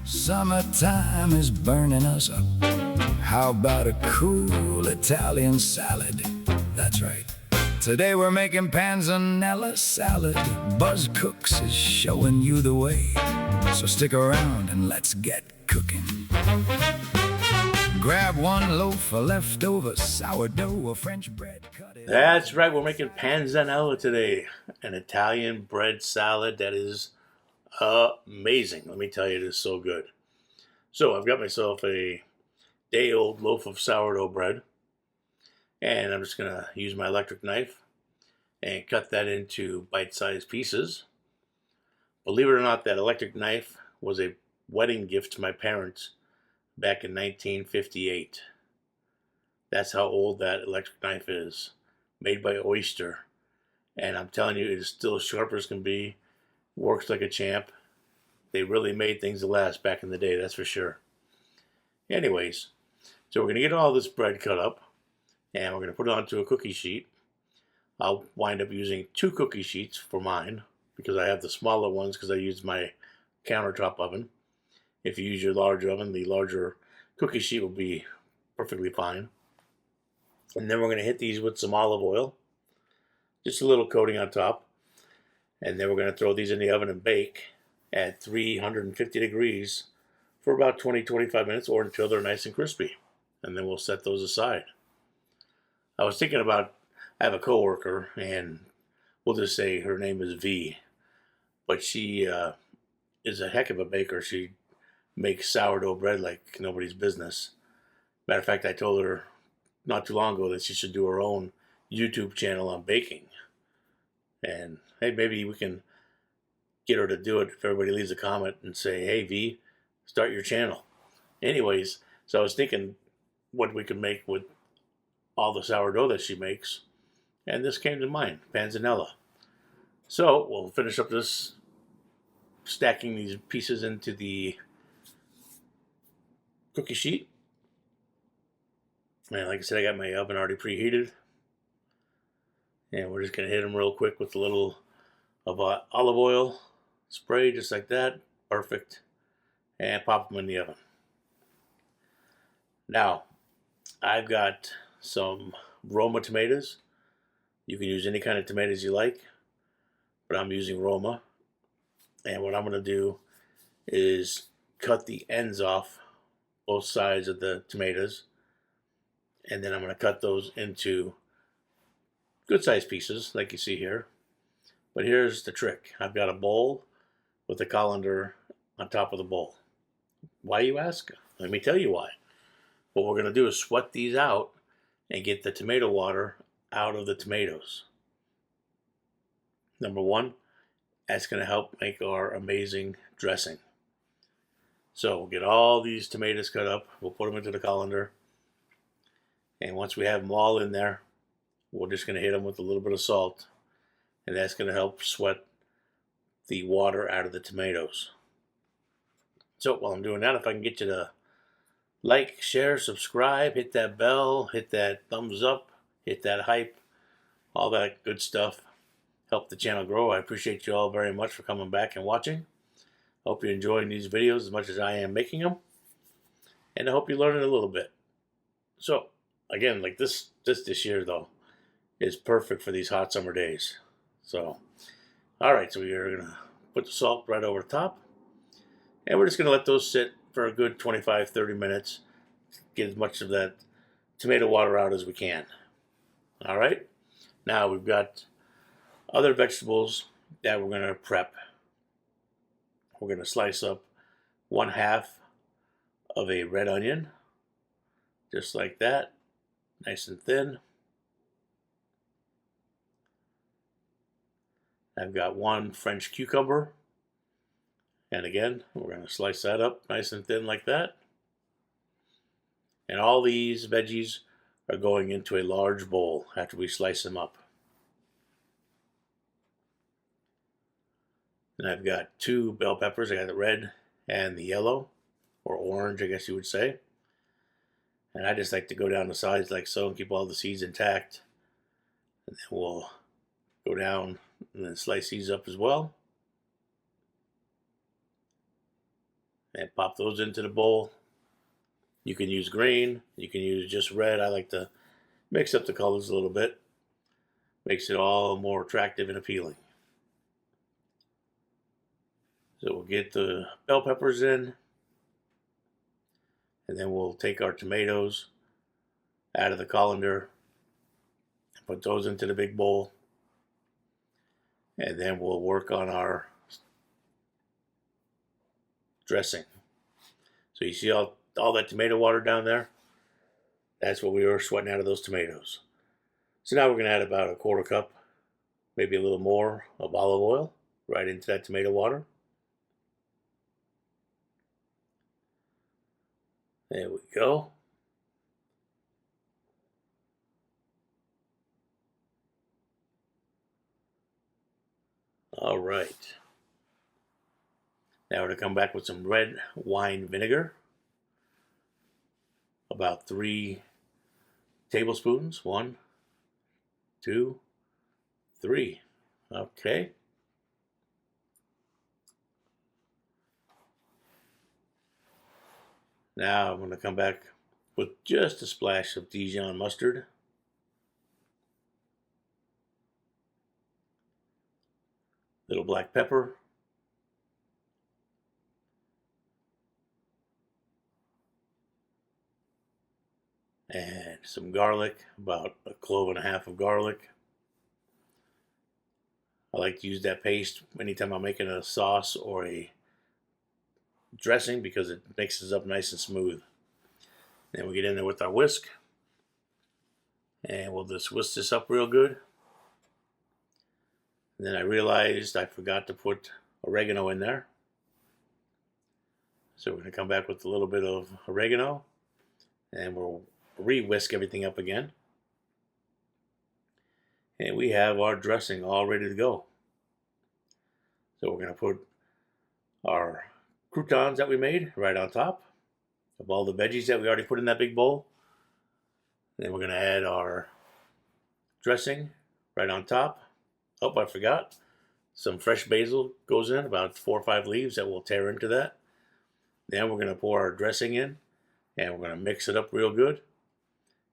Summertime is burning us up. How about a cool Italian salad? That's right. Today we're making Panzanella Salad. Buzz Cooks is showing you the way. So stick around and let's get cooking. Grab one loaf of leftover sourdough or French bread. Cut it. That's right, we're making Panzanella today. An Italian bread salad that is amazing. Let me tell you, it is so good. So I've got myself a day-old loaf of sourdough bread. And I'm just going to use my electric knife and cut that into bite-sized pieces. Believe it or not, that electric knife was a wedding gift to my parents back in 1958. That's how old that electric knife is. Made by Oyster. And I'm telling you, it is still as sharp as can be. Works like a champ. They really made things to last back in the day, that's for sure. Anyways, so we're going to get all this bread cut up. And we're going to put it onto a cookie sheet. I'll wind up using 2 cookie sheets for mine, because I have the smaller ones because I use my countertop oven. If you use your large oven, the larger cookie sheet will be perfectly fine. And then we're going to hit these with some olive oil. Just a little coating on top. And then we're going to throw these in the oven and bake at 350 degrees for about 20-25 minutes, or until they're nice and crispy. And then we'll set those aside. I was thinking about, I have a coworker, and we'll just say her name is V. But she is a heck of a baker. She makes sourdough bread like nobody's business. Matter of fact, I told her not too long ago that she should do her own YouTube channel on baking. And hey, maybe we can get her to do it if everybody leaves a comment and say, hey V, start your channel. Anyways, so I was thinking what we could make with all the sourdough that she makes, and this came to mind, Panzanella. So we'll finish up this, stacking these pieces into the cookie sheet. And like I said, I got my oven already preheated, and we're just going to hit them real quick with a little of olive oil spray, just like that. Perfect. And pop them in the oven. Now, I've got some Roma tomatoes. You can use any kind of tomatoes you like, but I'm using Roma. And what I'm going to do is cut the ends off both sides of the tomatoes, and then I'm going to cut those into good sized pieces like you see here. But here's the trick. I've got a bowl with a colander on top of the bowl. Why, you ask? Let me tell you why. What we're going to do is sweat these out and get the tomato water out of the tomatoes. Number one, that's going to help make our amazing dressing. So we'll get all these tomatoes cut up. We'll put them into the colander. And once we have them all in there, we're just going to hit them with a little bit of salt. And that's going to help sweat the water out of the tomatoes. So while I'm doing that, if I can get you to like, share, subscribe, hit that bell, hit that thumbs up, hit that hype, all that good stuff. Help the channel grow. I appreciate you all very much for coming back and watching. Hope you're enjoying these videos as much as I am making them. And I hope you're learning a little bit. So, again, like this dish here, though, is perfect for these hot summer days. So, alright, so we're going to put the salt right over the top. And we're just going to let those sit for a good 25-30 minutes. Get as much of that tomato water out as we can. Alright, now we've got other vegetables that we're going to prep. We're going to slice up 1/2 of a red onion, just like that, nice and thin. I've got 1 French cucumber, and again, we're going to slice that up nice and thin like that. And all these veggies are going into a large bowl after we slice them up. And I've got 2 bell peppers. I got the red and the yellow, or orange, I guess you would say. And I just like to go down the sides like so and keep all the seeds intact. And then we'll go down and then slice these up as well. and pop those into the bowl. You can use green, you can use just red. I like to mix up the colors a little bit. Makes it all more attractive and appealing. So we'll get the bell peppers in, and then we'll take our tomatoes out of the colander and put those into the big bowl. And then we'll work on our dressing. So you see all that tomato water down there? That's what we were sweating out of those tomatoes. So now we're going to add about a quarter cup, maybe a little more, of olive oil right into that tomato water. There we go. All right. Now we're going to come back with some red wine vinegar. About 3 tablespoons. 1, 2, 3. Okay. Now I'm going to come back with just a splash of Dijon mustard. Little black pepper. And some garlic, about 1.5 cloves of garlic. I like to use that paste anytime I'm making a sauce or a dressing because it mixes up nice and smooth. Then we get in there with our whisk, and we'll just whisk this up real good. And then I realized I forgot to put oregano in there. So we're going to come back with a little bit of oregano, and we'll re-whisk everything up again. And we have our dressing all ready to go. So we're going to put our croutons that we made right on top of all the veggies that we already put in that big bowl. Then we're going to add our dressing right on top. Oh, I forgot. Some fresh basil goes in, about 4 or 5 leaves that will tear into that. Then we're going to pour our dressing in, and we're going to mix it up real good.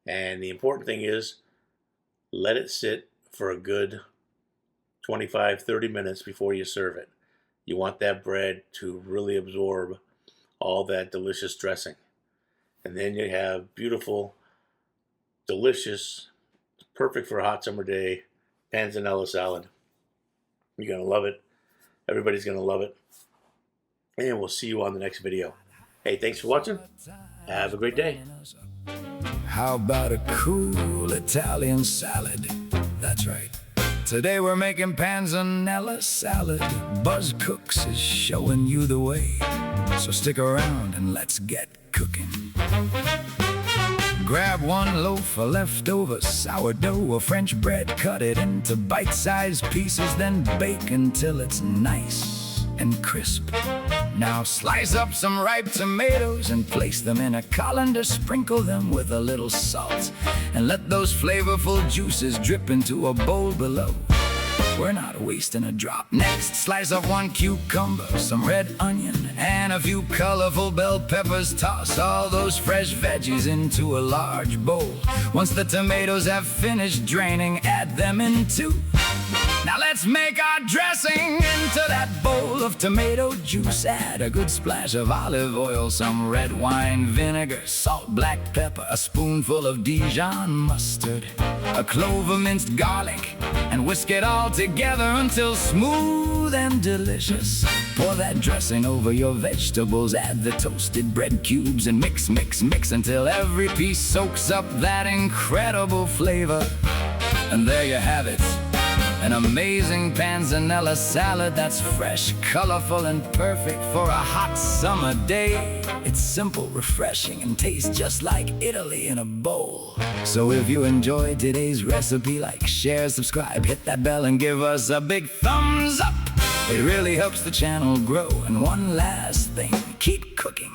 And the important thing is, let it sit for a good 25-30 minutes before you serve it. You want that bread to really absorb all that delicious dressing. And then you have beautiful, delicious, perfect for a hot summer day, Panzanella salad. You're going to love it. Everybody's going to love it. And we'll see you on the next video. Hey, thanks for watching. Have a great day. How about a cool Italian salad? That's right. Today we're making Panzanella salad. Buzz Cooks is showing you the way. So stick around and let's get cooking. Grab 1 loaf of leftover sourdough or French bread, cut it into bite-sized pieces, then bake until it's nice and crisp. Now slice up some ripe tomatoes and place them in a colander. Sprinkle them with a little salt and let those flavorful juices drip into a bowl below. We're not wasting a drop. Next, slice up 1 cucumber, some red onion, and a few colorful bell peppers. Toss all those fresh veggies into a large bowl. Once the tomatoes have finished draining, add them in too. Now let's make our dressing. Into that bowl of tomato juice, add a good splash of olive oil, some red wine vinegar, salt, black pepper, a spoonful of Dijon mustard, a clove of minced garlic, and whisk it all together until smooth and delicious. Pour that dressing over your vegetables, add the toasted bread cubes, and mix, mix, mix until every piece soaks up that incredible flavor. And there you have it. An amazing Panzanella salad that's fresh, colorful, and perfect for a hot summer day. It's simple, refreshing, and tastes just like Italy in a bowl. So if you enjoyed today's recipe, like, share, subscribe, hit that bell, and give us a big thumbs up. It really helps the channel grow. And one last thing, keep cooking.